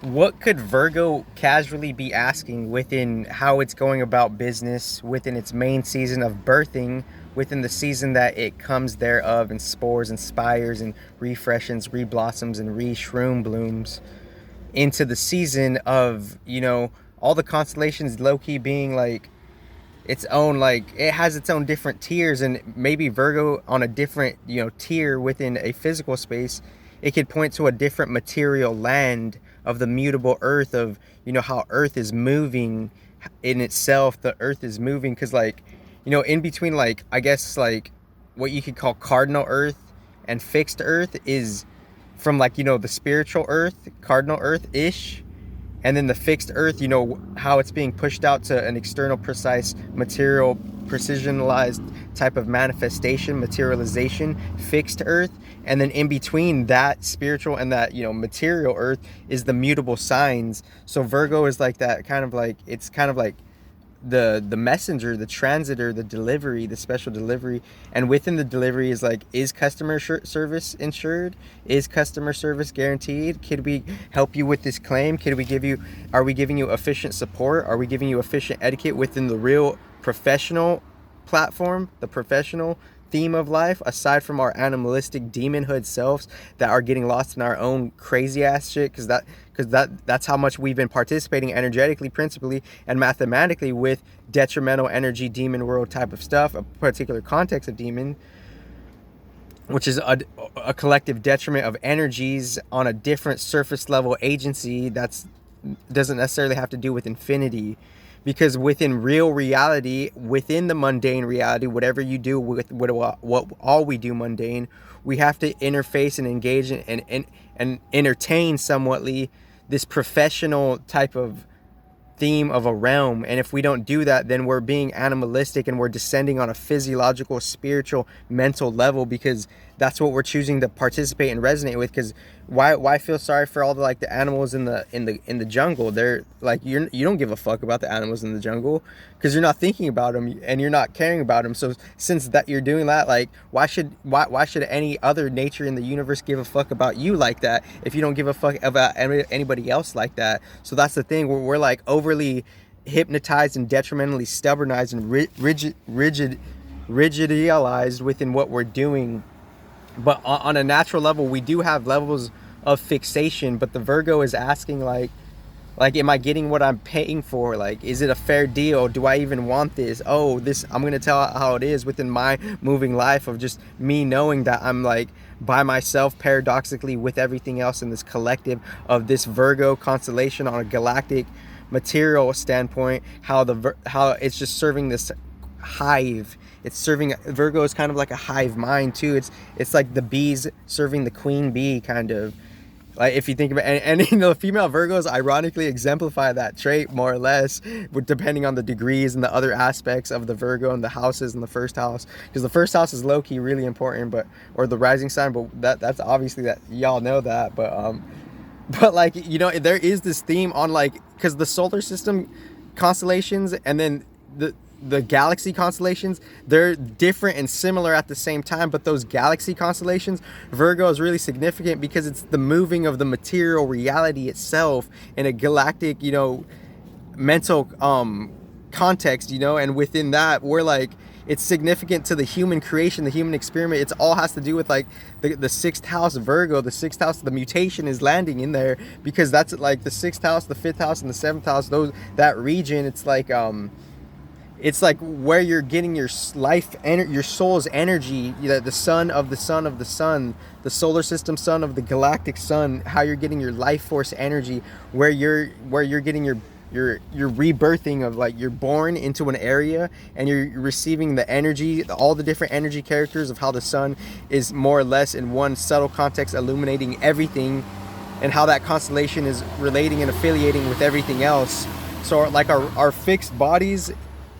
What could Virgo casually be asking within how it's going about business, within its main season of birthing, within the season that it comes thereof, and spores and spires and refreshes, reblossoms and re-shroom blooms, into the season of, all the constellations low-key being like its own, like it has its own different tiers, and maybe Virgo on a different, tier within a physical space, it could point to a different material land of the mutable earth, of how earth is moving in itself. The earth is moving because, like, in between, like, I guess, like, what you could call cardinal earth and fixed earth is from, like, the spiritual earth, cardinal earth ish, and then the fixed earth, how it's being pushed out to an external, precise, material, precisionalized type of manifestation, materialization, fixed earth. And then in between that spiritual and that, material earth is the mutable signs. So Virgo is like that, kind of like, it's kind of like the messenger, the transitor, the delivery, the special delivery. And within the delivery is like, is customer service insured? Is customer service guaranteed? Could we help you with this claim? Are we giving you efficient support? Are we giving you efficient etiquette within the real professional platform, the professional theme of life, aside from our animalistic demonhood selves that are getting lost in our own crazy ass shit? That's how much we've been participating energetically, principally, and mathematically with detrimental energy, demon world type of stuff, a particular context of demon, which is a collective detriment of energies on a different surface level agency that's doesn't necessarily have to do with infinity. Because within real reality, within the mundane reality, whatever you do with what all we do mundane, we have to interface and engage and entertain somewhatly this professional type of theme of a realm. And if we don't do that, then we're being animalistic and we're descending on a physiological, spiritual, mental level, because that's what we're choosing to participate and resonate with. Because why feel sorry for all the animals in the jungle? They're like, you don't give a fuck about the animals in the jungle because you're not thinking about them and you're not caring about them. So since that you're doing that, like, why should any other nature in the universe give a fuck about you like that if you don't give a fuck about anybody else like that? So that's the thing, where we're like overly hypnotized and detrimentally stubbornized and rigidized within what we're doing. But on a natural level, we do have levels of fixation. But the Virgo is asking, like, am I getting what I'm paying for? Like, is it a fair deal? Do I even want this? Oh, this, I'm going to tell how it is within my moving life of just me knowing that I'm, like, by myself, paradoxically, with everything else in this collective of this Virgo constellation on a galactic material standpoint, how it's just serving this hive. It's serving, Virgo is kind of like a hive mind too. It's like the bees serving the queen bee, kind of. Like, if you think about it, and female Virgos ironically exemplify that trait more or less, depending on the degrees and the other aspects of the Virgo and the houses in the first house, because the first house is low-key really important, or the rising sign, but that's obviously, that y'all know that. But like, there is this theme on, like, because the solar system constellations and then the galaxy constellations, they're different and similar at the same time. But those galaxy constellations, Virgo is really significant because it's the moving of the material reality itself in a galactic, mental context, and within that, we're like, it's significant to the human creation, the human experiment. It's all has to do with, like, the sixth house Virgo, the sixth house, the mutation is landing in there, because that's like the sixth house, the fifth house, and the seventh house, that region, it's like where you're getting your life, your soul's energy, the sun of the sun of the sun, the solar system sun of the galactic sun, how you're getting your life force energy, where you're getting your rebirthing of, like, you're born into an area and you're receiving the energy, all the different energy characters of how the sun is more or less in one subtle context illuminating everything, and how that constellation is relating and affiliating with everything else. So, like, our fixed bodies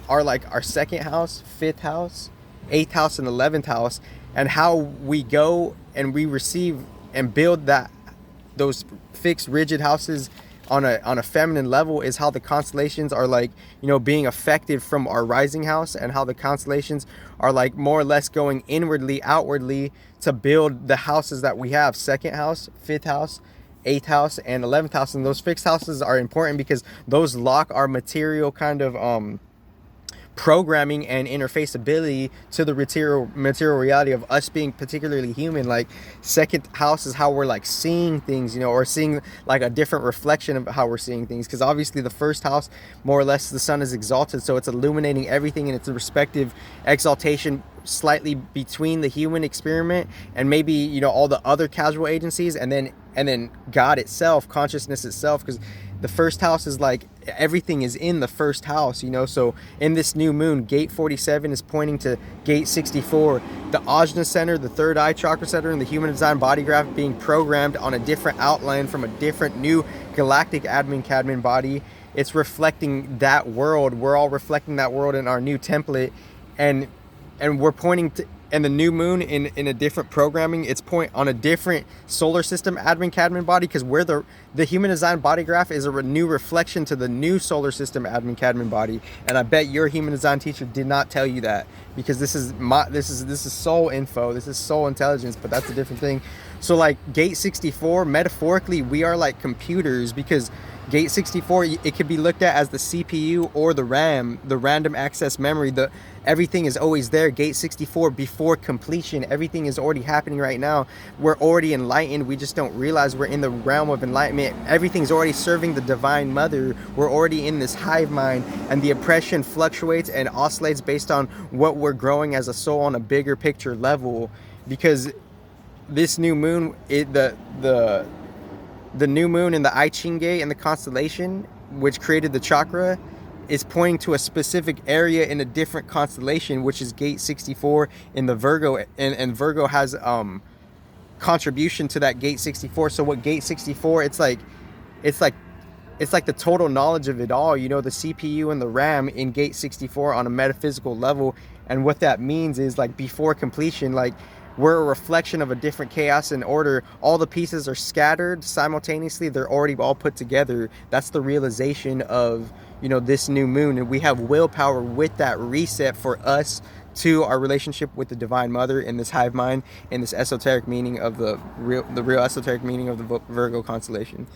are like our second house, fifth house, eighth house, and 11th house, and how we go and we receive and build those fixed rigid houses on a feminine level is how the constellations are, like, being affected from our rising house, and how the constellations are, like, more or less going inwardly, outwardly to build the houses that we have, second house, fifth house, 11th house, and 12th house, and how we go and we receive and build that those fixed rigid houses on a feminine level is how the constellations are, like, being affected from our rising house, and how the constellations are, like, more or less going inwardly, outwardly to build the houses that we have, second house, fifth house, 8th house and 11th house, and those fixed houses are important because those lock our material kind of programming and interface ability to the material reality of us being particularly human. Like, second house is how we're like seeing things, you know, or seeing like a different reflection of how we're seeing things, because obviously the first house, more or less, the sun is exalted, so it's illuminating everything in its respective exaltation, slightly between the human experiment and maybe, you know, all the other casual agencies, and then God itself, consciousness itself, because the first house is like everything is in the first house, you know. So in this new moon, gate 47 is pointing to gate 64, the ajna center, the third eye chakra center, and the human design body graph being programmed on a different outline from a different new galactic admin cadmin body. It's reflecting that world. We're all reflecting that world in our new template, and we're pointing to, and the new moon in a different programming, it's point on a different solar system admin cadmin body, because we're the human design body graph is a new reflection to the new solar system admin cadmin body. And I bet your human design teacher did not tell you that, because this is soul info, this is soul intelligence, but that's a different thing. So like gate 64, metaphorically, we are like computers, because gate 64, it could be looked at as the CPU or the RAM, the random access memory. Everything is always there. Gate 64, before completion, everything is already happening right now. We're already enlightened. We just don't realize we're in the realm of enlightenment. Everything's already serving the divine mother. We're already in this hive mind, and the oppression fluctuates and oscillates based on what we're growing as a soul on a bigger picture level. Because this new moon, the new moon in the I Ching gate and the constellation, which created the chakra, is pointing to a specific area in a different constellation, which is gate 64 in the Virgo, and Virgo has contribution to that gate 64. So what gate 64, it's like the total knowledge of it all, you know, the CPU and the RAM in gate 64 on a metaphysical level. And what that means is, like, before completion, like, we're a reflection of a different chaos and order. All the pieces are scattered simultaneously. They're already all put together. That's the realization of, you know, this new moon. And we have willpower with that reset for us to our relationship with the divine mother in this hive mind, in this esoteric meaning of the real esoteric meaning of the Virgo constellation.